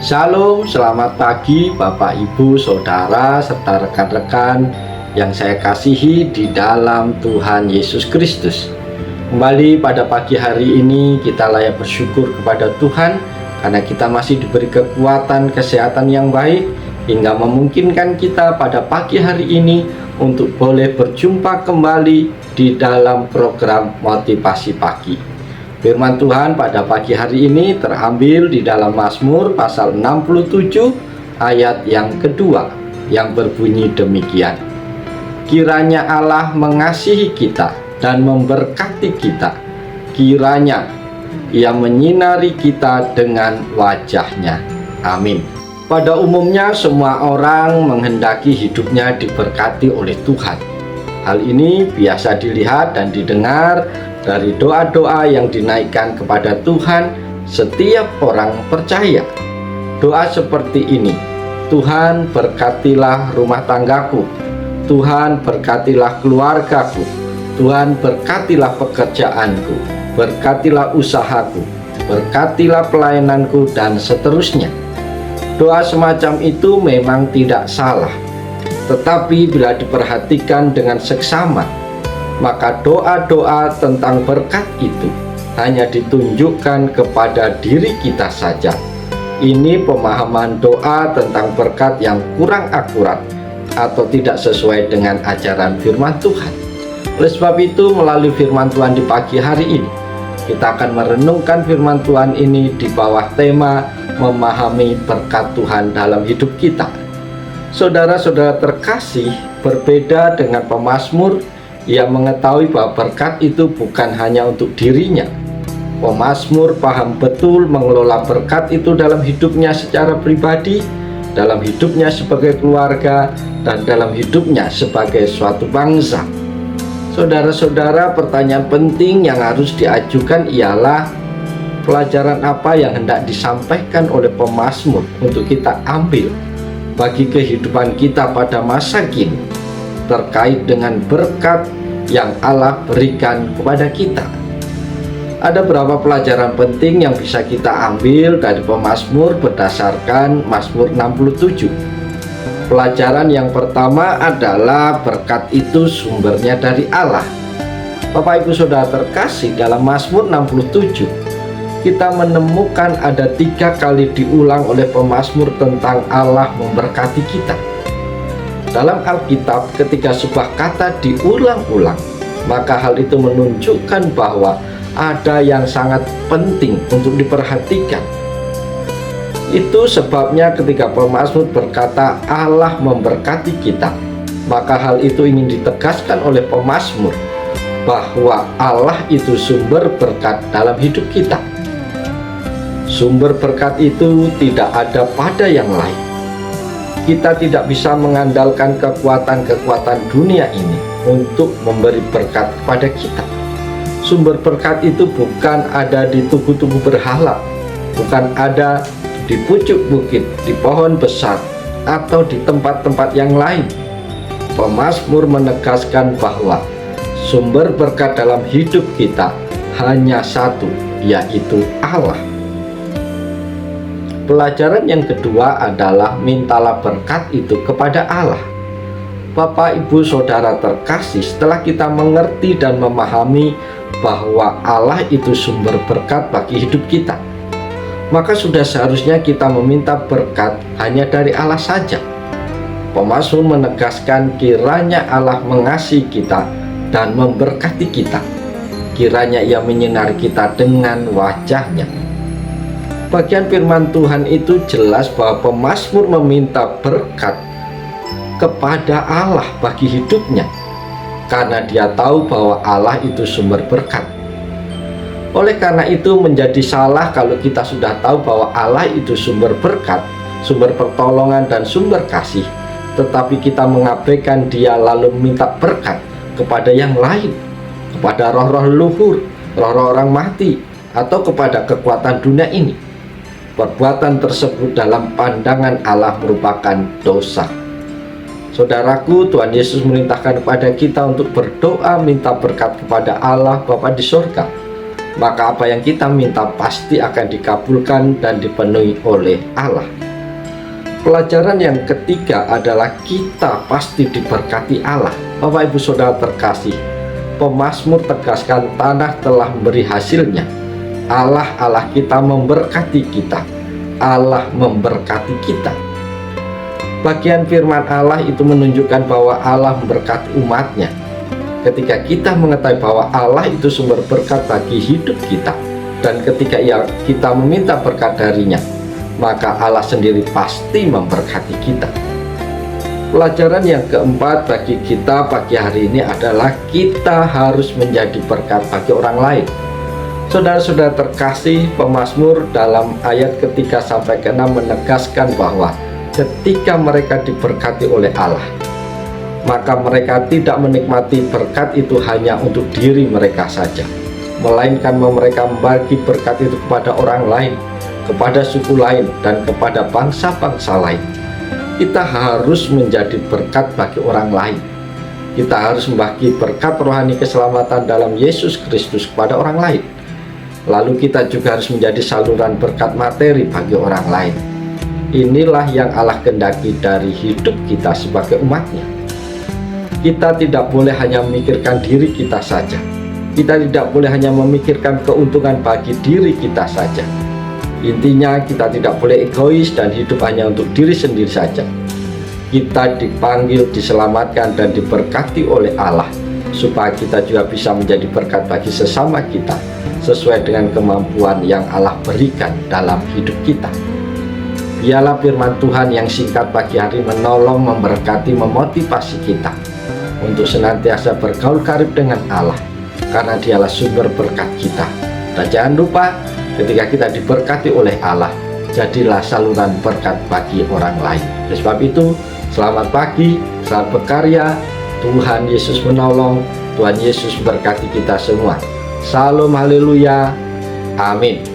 Shalom, selamat pagi Bapak, Ibu, Saudara, serta rekan-rekan yang saya kasihi di dalam Tuhan Yesus Kristus. Kembali pada pagi hari ini kita layak bersyukur kepada Tuhan karena kita masih diberi kekuatan kesehatan yang baik hingga memungkinkan kita pada pagi hari ini untuk boleh berjumpa kembali di dalam program Motivasi Pagi. Firman Tuhan pada pagi hari ini terambil di dalam Mazmur pasal 67 ayat yang kedua yang berbunyi demikian. Kiranya Allah mengasihi kita dan memberkati kita. Kiranya Ia menyinari kita dengan wajah-Nya. Amin. Pada umumnya semua orang menghendaki hidupnya diberkati oleh Tuhan. Hal ini biasa dilihat dan didengar dari doa-doa yang dinaikkan kepada Tuhan setiap orang percaya. Doa seperti ini: Tuhan berkatilah rumah tanggaku, Tuhan berkatilah keluargaku, Tuhan berkatilah pekerjaanku, berkatilah usahaku, berkatilah pelayananku, dan seterusnya. Doa semacam itu memang tidak salah, tetapi bila diperhatikan dengan seksama, maka doa-doa tentang berkat itu hanya ditunjukkan kepada diri kita saja. Ini pemahaman doa tentang berkat yang kurang akurat atau tidak sesuai dengan ajaran firman Tuhan. Oleh sebab itu, melalui firman Tuhan di pagi hari ini, kita akan merenungkan firman Tuhan ini di bawah tema memahami berkat Tuhan dalam hidup kita. Saudara-saudara terkasih, berbeda dengan pemazmur, ia mengetahui bahwa berkat itu bukan hanya untuk dirinya. Pemazmur paham betul mengelola berkat itu dalam hidupnya secara pribadi, dalam hidupnya sebagai keluarga, dan dalam hidupnya sebagai suatu bangsa. Saudara-saudara, pertanyaan penting yang harus diajukan ialah pelajaran apa yang hendak disampaikan oleh pemazmur untuk kita ambil bagi kehidupan kita pada masa kini terkait dengan berkat yang Allah berikan kepada kita. Ada beberapa pelajaran penting yang bisa kita ambil dari pemazmur berdasarkan Mazmur 67. Pelajaran yang pertama adalah berkat itu sumbernya dari Allah. Bapak Ibu Saudara terkasih, dalam Mazmur 67 kita menemukan ada 3 kali diulang oleh pemazmur tentang Allah memberkati kita. Dalam Alkitab, ketika sebuah kata diulang-ulang, maka hal itu menunjukkan bahwa ada yang sangat penting untuk diperhatikan. Itu sebabnya ketika pemazmur berkata Allah memberkati kita, maka hal itu ingin ditegaskan oleh pemazmur bahwa Allah itu sumber berkat dalam hidup kita. Sumber berkat itu tidak ada pada yang lain. Kita tidak bisa mengandalkan kekuatan-kekuatan dunia ini untuk memberi berkat kepada kita. Sumber berkat itu bukan ada di tugu-tugu berhala, bukan ada di pucuk bukit, di pohon besar, atau di tempat-tempat yang lain. Pemazmur menegaskan bahwa sumber berkat dalam hidup kita hanya satu, yaitu Allah. Pelajaran yang kedua adalah mintalah berkat itu kepada Allah. Bapak, Ibu, Saudara terkasih, setelah kita mengerti dan memahami bahwa Allah itu sumber berkat bagi hidup kita, maka sudah seharusnya kita meminta berkat hanya dari Allah saja. Pemazmur menegaskan kiranya Allah mengasihi kita dan memberkati kita. Kiranya Ia menyinari kita dengan wajah-Nya. Bagian firman Tuhan itu jelas bahwa pemazmur meminta berkat kepada Allah bagi hidupnya, karena dia tahu bahwa Allah itu sumber berkat. Oleh karena itu menjadi salah kalau kita sudah tahu bahwa Allah itu sumber berkat, sumber pertolongan dan sumber kasih, tetapi kita mengabaikan Dia lalu meminta berkat kepada yang lain, kepada roh-roh leluhur, roh-roh orang mati, atau kepada kekuatan dunia ini. Perbuatan tersebut dalam pandangan Allah merupakan dosa. Saudaraku, Tuhan Yesus merintahkan kepada kita untuk berdoa minta berkat kepada Allah Bapa di surga. maka apa yang kita minta pasti akan dikabulkan dan dipenuhi oleh Allah. Pelajaran yang ketiga adalah kita pasti diberkati Allah. Bapak Ibu Saudara terkasih, pemazmur tegaskan tanah telah memberi hasilnya. Allah kita memberkati kita. Allah memberkati kita. Bagian firman Allah itu menunjukkan bahwa Allah memberkati umatnya. Ketika kita mengetahui bahwa Allah itu sumber berkat bagi hidup kita, dan ketika kita meminta berkat darinya, maka Allah sendiri pasti memberkati kita. Pelajaran yang keempat bagi kita pagi hari ini adalah kita harus menjadi berkat bagi orang lain. Saudara-saudara terkasih, pemazmur dalam ayat ketiga sampai ke-6 menegaskan bahwa ketika mereka diberkati oleh Allah, maka mereka tidak menikmati berkat itu hanya untuk diri mereka saja, melainkan mereka membagi berkat itu kepada orang lain, kepada suku lain, dan kepada bangsa-bangsa lain. Kita harus menjadi berkat bagi orang lain. Kita harus membagi berkat rohani keselamatan dalam Yesus Kristus kepada orang lain. Lalu kita juga harus menjadi saluran berkat materi bagi orang lain. Inilah yang Allah kehendaki dari hidup kita sebagai umatnya. Kita tidak boleh hanya memikirkan diri kita saja. Kita tidak boleh hanya memikirkan keuntungan bagi diri kita saja. Intinya kita tidak boleh egois dan hidup hanya untuk diri sendiri saja. Kita dipanggil, diselamatkan, dan diberkati oleh Allah supaya kita juga bisa menjadi berkat bagi sesama kita sesuai dengan kemampuan yang Allah berikan dalam hidup kita. Biarlah firman Tuhan yang singkat pagi hari menolong, memberkati, memotivasi kita untuk senantiasa bergaul karib dengan Allah, karena Dialah sumber berkat kita. Dan jangan lupa, ketika kita diberkati oleh Allah, jadilah saluran berkat bagi orang lain. Oleh sebab itu, selamat pagi, selamat berkarya. Tuhan Yesus menolong, Tuhan Yesus berkati kita semua. Salam, haleluya, amin.